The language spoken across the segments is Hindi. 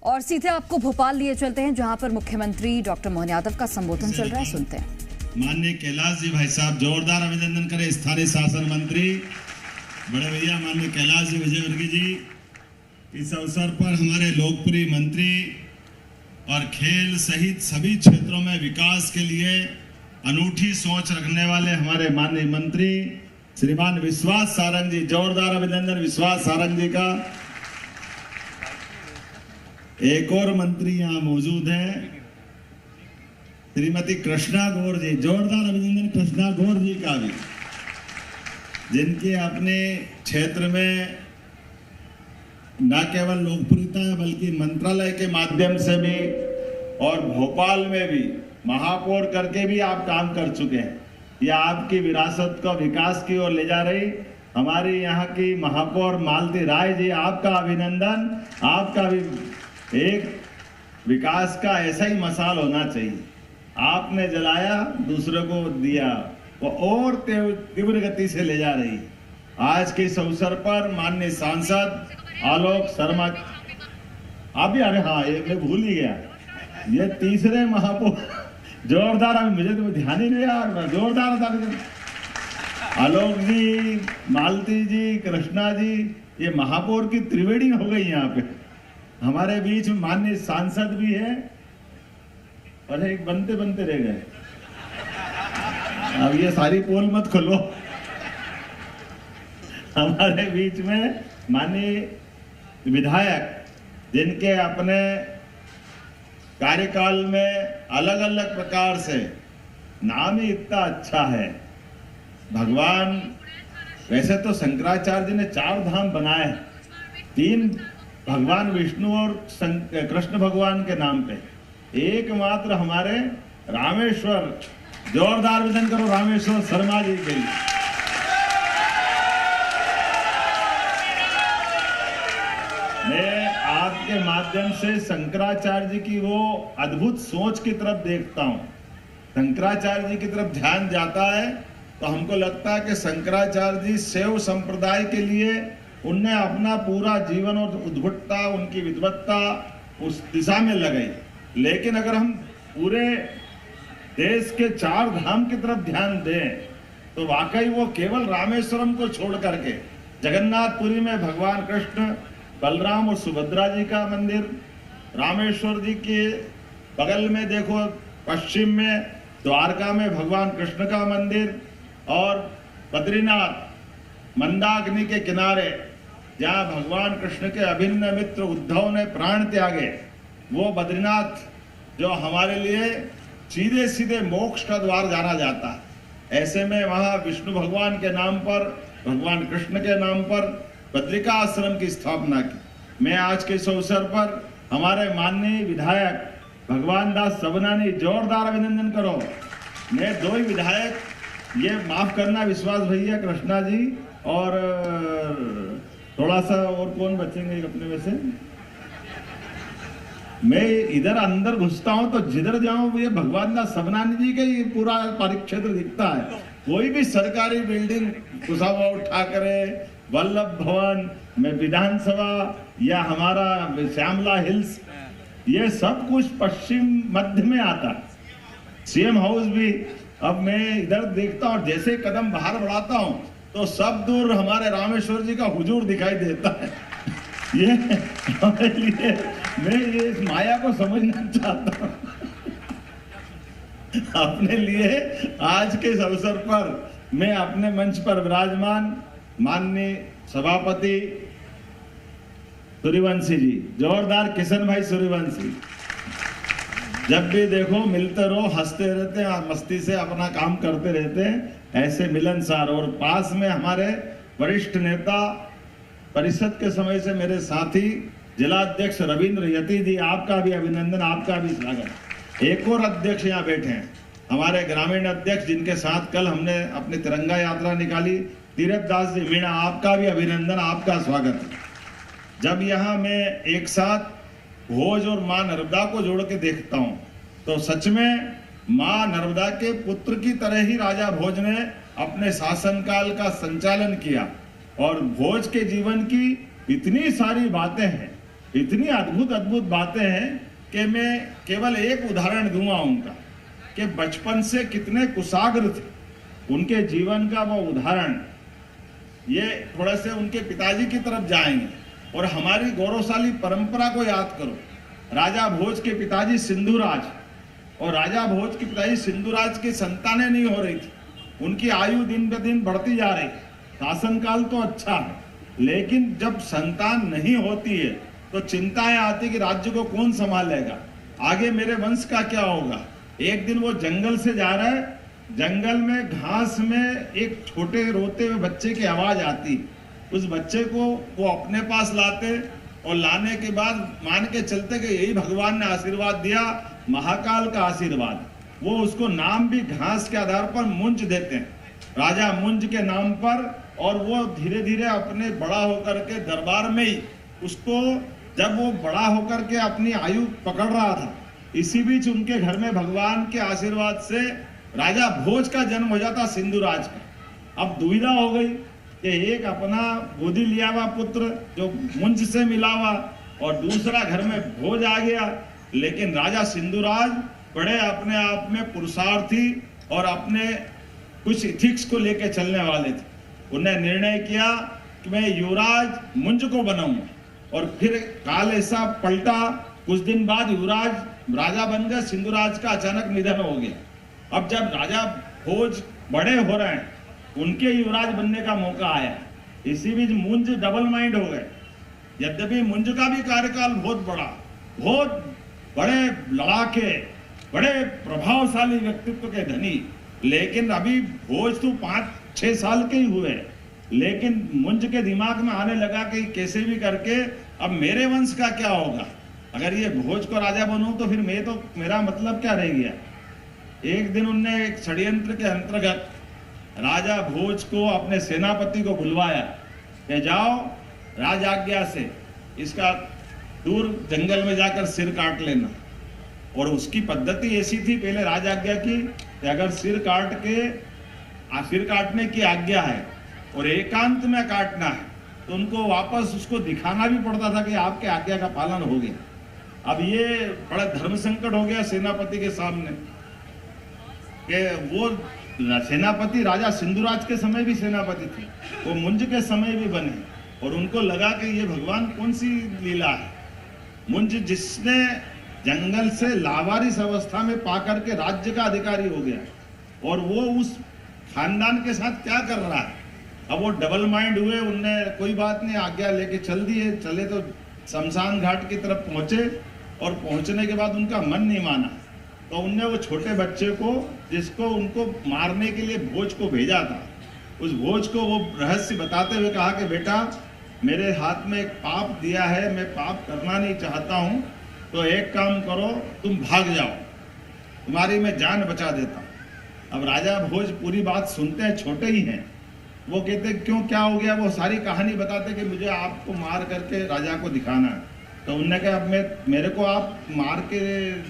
और सीधे आपको भोपाल लिए चलते हैं, जहां पर मुख्यमंत्री डॉक्टर मोहन यादव का संबोधन चल रहा है। सुनते हैं। माननीय कैलाश जी भाई साहब, जोरदार अभिनंदन करें स्थानीय शासन मंत्री बड़े भैया माननीय कैलाश जी विजयवर्गीय जी। इस अवसर पर हमारे लोकप्रिय मंत्री और खेल सहित सभी क्षेत्रों में विकास के लिए अनूठी सोच रखने वाले हमारे माननीय मंत्री श्रीमान विश्वास सारंग जी, जोरदार अभिनंदन विश्वास सारंग जी का। एक और मंत्री यहाँ मौजूद है, श्रीमती कृष्णा गौर जी, जोरदार अभिनंदन कृष्णा गौर जी का भी, जिनके अपने क्षेत्र में न केवल लोकप्रियता है बल्कि मंत्रालय के माध्यम से भी और भोपाल में भी महापौर करके भी आप काम कर चुके हैं। यह आपकी विरासत को विकास की ओर ले जा रही हमारी यहाँ की महापौर मालती राय जी, आपका अभिनंदन। आपका भी एक विकास का ऐसा ही मसाल होना चाहिए, आपने जलाया दूसरों को दिया, वो और तीव्र गति से ले जा रही। आज के इस अवसर पर माननीय सांसद आलोक शर्मा आप भी, अरे हाँ ये मैं भूल ही गया, ये तीसरे महापौर, जोरदार, मुझे तो ध्यान ही नहीं यार, जोरदार आलोक जी, मालती जी, कृष्णा जी, ये महापौर की त्रिवेणी हो गई यहाँ पे। हमारे बीच में माननीय सांसद भी है और एक बनते बनते रह गए। अब ये सारी पोल मत खोलो। हमारे बीच में माननीय विधायक, जिनके अपने कार्यकाल में अलग अलग प्रकार से नाम ही इतना अच्छा है। भगवान, वैसे तो शंकराचार्य जी ने 4 धाम बनाए, 3 भगवान विष्णु और कृष्ण भगवान के नाम पे, एकमात्र हमारे रामेश्वर, जोरदार अभिनंदन करो रामेश्वर शर्मा जी के लिए। मैं आपके माध्यम से शंकराचार्य जी की वो अद्भुत सोच की तरफ देखता हूं। शंकराचार्य जी की तरफ ध्यान जाता है तो हमको लगता है कि शंकराचार्य जी शैव संप्रदाय के लिए उनने अपना पूरा जीवन और उद्भटता, उनकी विद्वत्ता उस दिशा में लगाई। लेकिन अगर हम पूरे देश के 4 धाम की तरफ ध्यान दें तो वाकई वो केवल रामेश्वरम को छोड़ करके जगन्नाथपुरी में भगवान कृष्ण, बलराम और सुभद्रा जी का मंदिर, रामेश्वर जी के बगल में देखो पश्चिम में द्वारका में भगवान कृष्ण का मंदिर, और बद्रीनाथ मंदाकिनी के किनारे जहाँ भगवान कृष्ण के अभिन्न मित्र उद्धव ने प्राण त्यागे, वो बद्रीनाथ जो हमारे लिए सीधे सीधे मोक्ष का द्वार जाना जाता है। ऐसे में वहाँ विष्णु भगवान के नाम पर, भगवान कृष्ण के नाम पर बद्रिका आश्रम की स्थापना की। मैं आज के इस अवसर पर हमारे माननीय विधायक भगवान दास सबनानी, जोरदार अभिनंदन करो। मैं 2 ही विधायक, ये माफ करना विश्वास भैया, कृष्णा जी, और थोड़ा सा और कौन बचेंगे अपने में से। मैं इधर अंदर घुसता हूं तो जिधर जाऊं ये भगवान दास सबनानी जी का ही पूरा परिक्षेत्र दिखता है। कोई भी सरकारी बिल्डिंग, कुशाभाऊ ठाकरे, वल्लभ भवन में विधानसभा या हमारा श्यामला हिल्स, ये सब कुछ पश्चिम मध्य में आता है। सीएम हाउस भी, अब मैं इधर देखता हूँ, जैसे कदम बाहर बढ़ाता हूँ तो सब दूर हमारे रामेश्वर जी का हुजूर दिखाई देता है। ये हमारे लिए, मैं ये इस माया को समझना चाहता हूँ। अपने लिए आज के इस अवसर पर मैं अपने मंच पर विराजमान माननीय सभापति सूर्यवंशी जी, जोरदार किशन भाई सूर्यवंशी, जब भी देखो मिलते रहो, हंसते रहते हैं, मस्ती से अपना काम करते रहते हैं, ऐसे मिलनसार। और पास में हमारे वरिष्ठ नेता, परिषद के समय से मेरे साथी जिला अध्यक्ष रविंद्र यति जी, आपका भी अभिनंदन, आपका भी स्वागत। एक और अध्यक्ष यहाँ बैठे हैं, हमारे ग्रामीण अध्यक्ष, जिनके साथ कल हमने अपनी तिरंगा यात्रा निकाली, तीरथ दास जी मीणा, आपका भी अभिनंदन, आपका स्वागत। जब यहाँ मैं एक साथ भोज और माँ नर्मदा को जोड़ के देखता हूँ तो सच में माँ नर्मदा के पुत्र की तरह ही राजा भोज ने अपने शासनकाल का संचालन किया। और भोज के जीवन की इतनी सारी बातें हैं इतनी अद्भुत अद्भुत बातें हैं कि मैं केवल एक उदाहरण दूंगा उनका, कि बचपन से कितने कुशाग्र थे, उनके जीवन का वो उदाहरण। ये थोड़े से उनके पिताजी की तरफ जाएंगे और हमारी गौरवशाली परंपरा को याद करो। राजा भोज के पिताजी सिंधुराज, और राजा भोज के पिताजी सिंधुराज की संतानें नहीं हो रही थी, उनकी आयु दिन ब दिन बढ़ती जा रही। शासनकाल तो अच्छा है, लेकिन जब संतान नहीं होती है तो चिंताएं आती कि राज्य को कौन संभालेगा, आगे मेरे वंश का क्या होगा। एक दिन वो जंगल से जा रहा है, जंगल में घास में एक छोटे रोते हुए बच्चे की आवाज आती। उस बच्चे को वो अपने पास लाते और लाने के बाद मान के चलते कि यही भगवान ने आशीर्वाद दिया, महाकाल का आशीर्वाद। वो उसको नाम भी घास के आधार पर मुंज देते हैं, राजा मुंज के नाम पर। और वो धीरे धीरे अपने बड़ा होकर के दरबार में ही उसको, जब वो बड़ा होकर के अपनी आयु पकड़ रहा था, इसी बीच उनके घर में भगवान के आशीर्वाद से राजा भोज का जन्म हो जाता, सिंधुराज का। अब दुविधा हो गई कि एक अपना गोदी लिया हुआ पुत्र जो मुंज से मिला हुआ, और दूसरा घर में भोज आ गया। लेकिन राजा सिंधुराज बड़े अपने आप में पुरुषार्थी और अपने कुछ इथिक्स को लेकर चलने वाले थे। उन्हें निर्णय किया कि मैं युवराज मुंज को बनाऊंगा, और फिर काल ऐसा पलटा, कुछ दिन बाद युवराज राजा बन गए, सिंधुराज का अचानक निधन हो गया। अब जब राजा भोज बड़े हो रहे हैं, उनके युवराज बनने का मौका आया। इसी बीच मुंज डबल माइंड हो गए। यद्यपि मुंज का भी कार्यकाल बहुत बड़ा, बहुत बड़े लड़ाके, बड़े प्रभावशाली व्यक्तित्व के धनी, लेकिन अभी भोज तो 5-6 साल के ही हुए। लेकिन मुंज के दिमाग में आने लगा कि कैसे भी करके अब मेरे वंश का क्या होगा, अगर ये भोज को राजा बनूं तो फिर मेरा मतलब क्या रह गया। एक दिन उनने एक षड्यंत्र के अंतर्गत राजा भोज को अपने सेनापति को बुलवाया कि जाओ राज आज्ञा से इसका दूर जंगल में जाकर सिर काट लेना। और उसकी पद्धति ऐसी थी पहले राज आज्ञा की कि अगर सिर काटने की आज्ञा है और एकांत में काटना है तो उनको वापस उसको दिखाना भी पड़ता था कि आपके आज्ञा का पालन हो गया। अब ये बड़ा धर्म संकट हो गया सेनापति के सामने कि वो सेनापति राजा सिंधुराज के समय भी सेनापति थे, वो मुंज के समय भी बने, और उनको लगा कि ये भगवान कौन सी लीला है। मुंज जिसने जंगल से लावारिस अवस्था में पाकर के राज्य का अधिकारी हो गया, और वो उस खानदान के साथ क्या कर रहा है। अब वो डबल माइंड हुए, उनने कोई बात नहीं आज्ञा लेके चल दिए। चले तो शमशान घाट की तरफ पहुंचे, और पहुंचने के बाद उनका मन नहीं माना तो उनने वो छोटे बच्चे को, जिसको उनको मारने के लिए भोज को भेजा था, उस भोज को वो रहस्य बताते हुए कहा कि बेटा मेरे हाथ में एक पाप दिया है, मैं पाप करना नहीं चाहता हूँ, तो एक काम करो तुम भाग जाओ, तुम्हारी मैं जान बचा देता हूँ। अब राजा भोज पूरी बात सुनते हैं, छोटे ही हैं, वो कहते क्यों क्या हो गया, वो सारी कहानी बताते कि मुझे आपको मार करके राजा को दिखाना है। तो उन्होंने कहा अब मेरे को आप मार के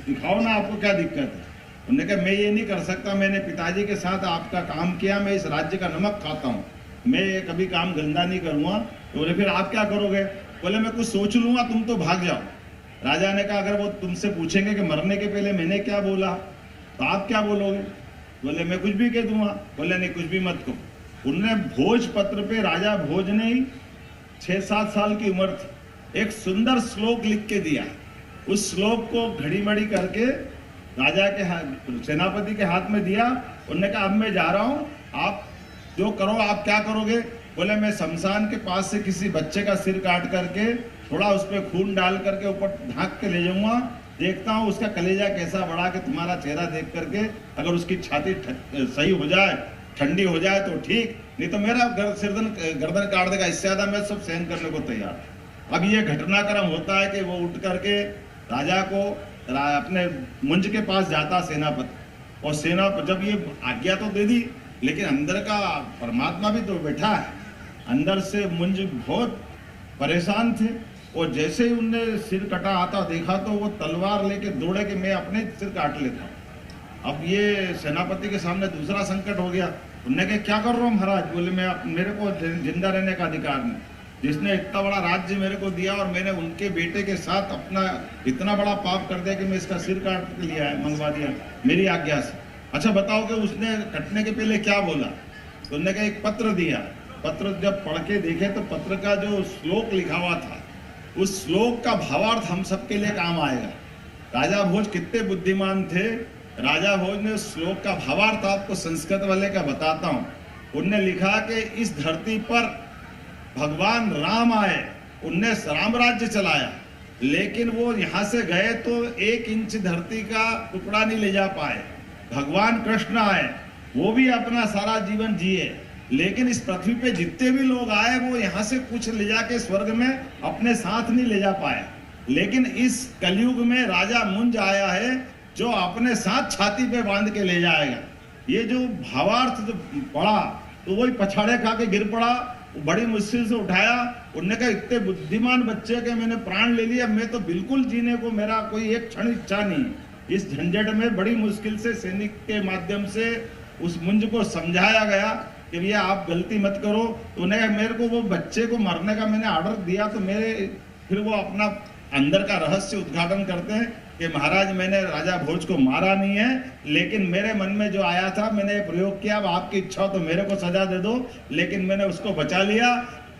दिखाओ ना, आपको क्या दिक्कत है। उन्होंने कहा मैं ये नहीं कर सकता, मैंने पिताजी के साथ आपका काम किया, मैं इस राज्य का नमक खाता हूँ, मैं कभी काम गंदा नहीं करूँगा। तो बोले फिर आप क्या करोगे। बोले मैं कुछ सोच लूँगा, तुम तो भाग जाओ। राजा ने कहा अगर वो तुमसे पूछेंगे कि मरने के पहले मैंने क्या बोला तो आप क्या बोलोगे। बोले मैं कुछ भी कह दूंगा। बोले नहीं कुछ भी मत कहो। उनने भोज पत्र पे, राजा भोज ने 6-7 साल की उम्र थी, एक सुंदर श्लोक लिख के दिया। उस श्लोक को घड़ी मड़ी करके राजा के सेनापति के हाथ में दिया। उन्होंने कहा अब मैं जा रहा हूँ, आप जो करो। आप क्या करोगे। बोले मैं शमशान के पास से किसी बच्चे का सिर काट करके थोड़ा उस पर खून डाल करके ऊपर ढांक के ले जाऊंगा, देखता हूँ उसका कलेजा कैसा बढ़ा के तुम्हारा चेहरा देख करके अगर उसकी छाती सही हो जाए, ठंडी हो जाए तो ठीक, नहीं तो मेरा गर्दन काट देगा। इससे ज्यादा मैं सब सहन करने को तैयार। अब ये घटनाक्रम होता है कि वो उठ करके राजा को अपने मुंज के पास जाता सेनापति, और जब ये आज्ञा तो दे दी, लेकिन अंदर का परमात्मा भी तो बैठा है। अंदर से मुंज बहुत परेशान थे, और जैसे ही उनने सिर कटा आता देखा तो वो तलवार लेके दौड़े कि मैं अपने सिर काट लेता हूँ। अब ये सेनापति के सामने दूसरा संकट हो गया। उन्होंने कहा क्या कर रहा हूँ महाराज। बोले मैं मेरे को जिंदा रहने का अधिकार नहीं। जिसने इतना बड़ा राज्य मेरे को दिया और मैंने उनके बेटे के साथ अपना इतना बड़ा पाप कर दिया कि मैं इसका सिर काट के लिया है, मंगवा दिया मेरी आज्ञा से। अच्छा बताओ कि उसने कटने के पहले क्या बोला? तो उन्होंने कहा एक पत्र दिया। पत्र जब पढ़ के देखे तो पत्र का जो श्लोक लिखा हुआ था, उस श्लोक का भावार्थ हम सबके लिए काम आएगा। राजा भोज कितने बुद्धिमान थे। राजा भोज ने श्लोक का भावार्थ आपको संस्कृत वाले का बताता हूँ। उनने लिखा कि इस धरती पर भगवान राम आए, उनने राम राज्य चलाया, लेकिन वो यहाँ से गए तो 1 इंच धरती का टुकड़ा नहीं ले जा पाए। भगवान कृष्ण आए, वो भी अपना सारा जीवन जिए, लेकिन इस पृथ्वी पे जितने भी लोग आए वो यहाँ से कुछ ले जाके स्वर्ग में अपने साथ नहीं ले जा पाए। लेकिन इस कलयुग में राजा मुंज आया है जो अपने साथ छाती पे बांध के ले जाएगा। ये जो भावार्थ जो पड़ा तो वही पछाड़े खा के गिर पड़ा, बड़ी मुश्किल से उठाया। उनने कहा इतने बुद्धिमान बच्चे के मैंने प्राण ले लिया, मैं तो बिल्कुल जीने को मेरा कोई एक क्षण इच्छा नहीं। इस झंझट में बड़ी मुश्किल से सैनिक के माध्यम से उस मुंज को समझाया गया कि भैया आप गलती मत करो। तो उन्हें मेरे को वो बच्चे को मारने का मैंने ऑर्डर दिया, तो मेरे फिर वो अपना अंदर का रहस्य उद्घाटन करते हैं कि महाराज मैंने राजा भोज को मारा नहीं है, लेकिन मेरे मन में जो आया था मैंने प्रयोग किया। अब आपकी इच्छा हो तो मेरे को सजा दे दो, लेकिन मैंने उसको बचा लिया।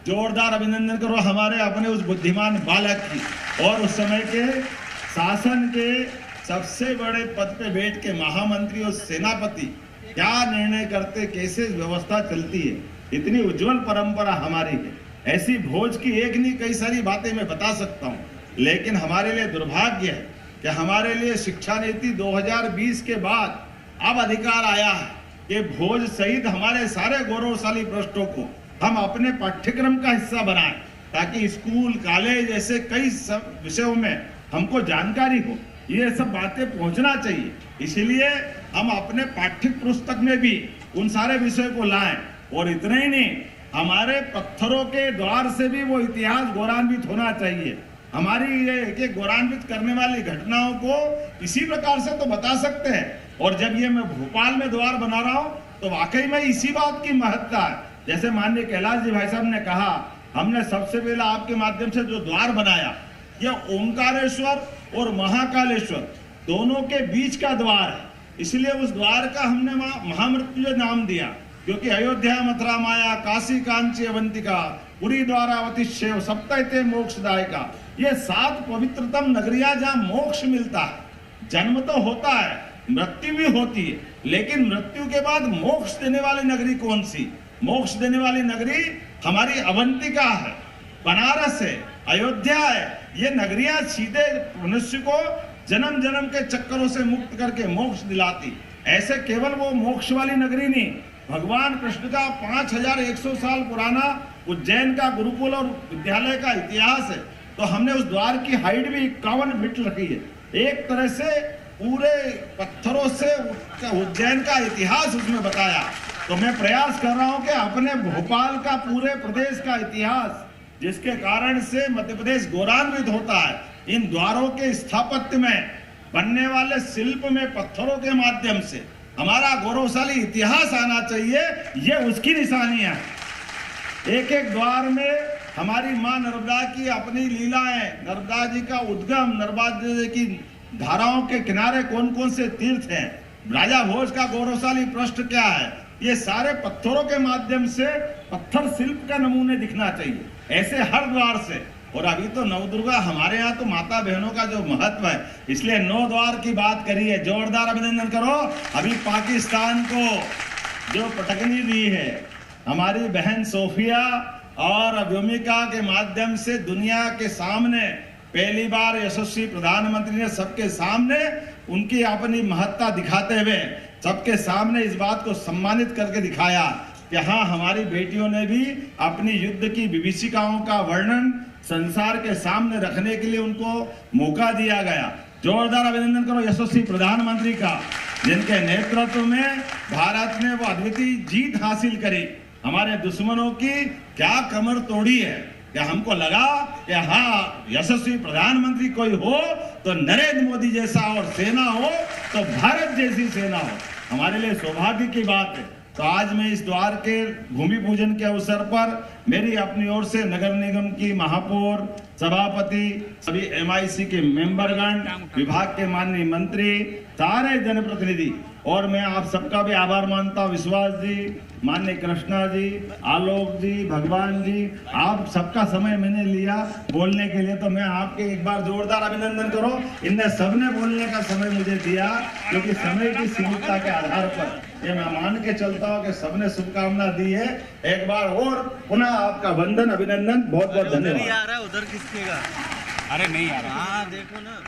जोरदार अभिनंदन करो हमारे अपने उस बुद्धिमान बालक की। और उस समय के शासन के सबसे बड़े पद पे बैठ के महामंत्री और सेनापति क्या निर्णय करते, कैसे व्यवस्था चलती है, इतनी उज्जवल परंपरा हमारी है। ऐसी भोज की एक नहीं कई सारी बातें मैं बता सकता हूँ, लेकिन हमारे लिए दुर्भाग्य है कि हमारे लिए शिक्षा नीति 2020 के बाद अब अधिकार आया है कि भोज सहित हमारे सारे गौरवशाली पृष्ठों को हम अपने पाठ्यक्रम का हिस्सा बनाएं, ताकि स्कूल कॉलेज ऐसे कई विषयों में हमको जानकारी हो। ये सब बातें पहुंचना चाहिए, इसीलिए हम अपने पाठ्य पुस्तक में भी उन सारे विषय को लाएं। और इतना ही नहीं, हमारे पत्थरों के द्वार से भी वो इतिहास गौरवान्वित होना चाहिए। हमारी ये एक गौरवान्वित करने वाली घटनाओं को इसी प्रकार से तो बता सकते हैं। और जब ये मैं भोपाल में द्वार बना रहा हूँ तो वाकई में इसी बात की महत्ता है। जैसे माननीय कैलाश जी भाई साहब ने कहा, हमने सबसे पहले आपके माध्यम से जो द्वार बनाया, ये ओंकारेश्वर और महाकालेश्वर दोनों के बीच का द्वार है। इसलिए उस द्वार का हमने महामृत्युंजय नाम दिया, क्योंकि अयोध्या मथुरा माया काशी कांची अवंतिका पुरी द्वारावती शैव सप्तैते मोक्षदायिका, ये 7 पवित्रतम नगरियां जहाँ मोक्ष मिलता है। जन्म तो होता है, मृत्यु भी होती है, लेकिन मृत्यु के बाद मोक्ष देने वाली नगरी कौन सी? मोक्ष देने वाली नगरी हमारी अवंतिका है, बनारस है, अयोध्या है। ये नगरियां सीधे मनुष्य को जन्म जन्म के चक्करों से मुक्त करके मोक्ष दिलाती। ऐसे केवल वो मोक्ष वाली नगरी नहीं, भगवान कृष्ण का 5100 साल पुराना उज्जैन का गुरुकुल और विद्यालय का इतिहास है। तो हमने उस द्वार की हाइट भी 51 फीट रखी है। एक तरह से पूरे पत्थरों से उज्जैन का इतिहास उसमें बताया। तो मैं प्रयास कर रहा हूं कि अपने भोपाल का पूरे प्रदेश का इतिहास, जिसके कारण से मध्य प्रदेश गौरवान्वित होता है, इन द्वारों के स्थापत्य में बनने वाले शिल्प में पत्थरों के माध्यम से हमारा गौरवशाली इतिहास आना चाहिए। ये उसकी निशानियां हैं। एक एक द्वार में हमारी मां नर्मदा की अपनी लीलाएं, नर्मदा जी का उद्गम, नर्मदा जी की धाराओं के किनारे कौन कौन से तीर्थ हैं, राजा भोज का गौरवशाली पृष्ठ क्या है, ये सारे पत्थरों के माध्यम से पत्थर शिल्प का नमूने दिखना चाहिए, ऐसे हर द्वार से। और अभी तो नवदुर्गा हमारे यहाँ तो माता बहनों का जो महत्व है, इसलिए 9 द्वार की बात करी है। जोरदार अभिनंदन करो। अभी पाकिस्तान को जो पटकनी दी है हमारी बहन सोफिया और व्योमिका के माध्यम से, दुनिया के सामने पहली बार यशस्वी प्रधानमंत्री ने सबके सामने उनकी अपनी महत्ता दिखाते हुए सबके सामने इस बात को सम्मानित करके दिखाया कि हाँ, हमारी बेटियों ने भी अपनी युद्ध की विभीषिकाओं का वर्णन संसार के सामने रखने के लिए उनको मौका दिया गया। जोरदार अभिनंदन करो यशस्वी प्रधानमंत्री का, जिनके नेतृत्व में भारत ने वो अद्वितीय जीत हासिल करी। हमारे दुश्मनों की क्या कमर तोड़ी है कि हमको लगा कि हाँ, यशस्वी प्रधानमंत्री कोई हो तो नरेंद्र मोदी जैसा, और सेना हो तो भारत जैसी सेना हो। हमारे लिए सौभाग्य की बात है तो आज मैं इस द्वार के भूमि पूजन के अवसर पर मेरी अपनी ओर से नगर निगम की महापौर, सभापति, सभी MIC के मेंबरगण, विभाग के माननीय मंत्री, सारे जनप्रतिनिधि और मैं आप सबका भी आभार मानता हूँ। विश्वास जी, माननीय कृष्णा जी, आलोक जी, भगवान जी, आप सबका समय मैंने लिया बोलने के लिए, तो मैं आपके एक बार जोरदार अभिनंदन करूं। इनने सबने बोलने का समय मुझे दिया, क्योंकि समय की सीमितता के आधार पर ये मैं मान के चलता हूं कि सबने शुभकामना दी है। एक बार और पुनः आपका वंदन, अभिनंदन, बहुत बहुत धन्यवाद। आ रहा है उधर किसके का? अरे नहीं आ रहा। हाँ देखो ना।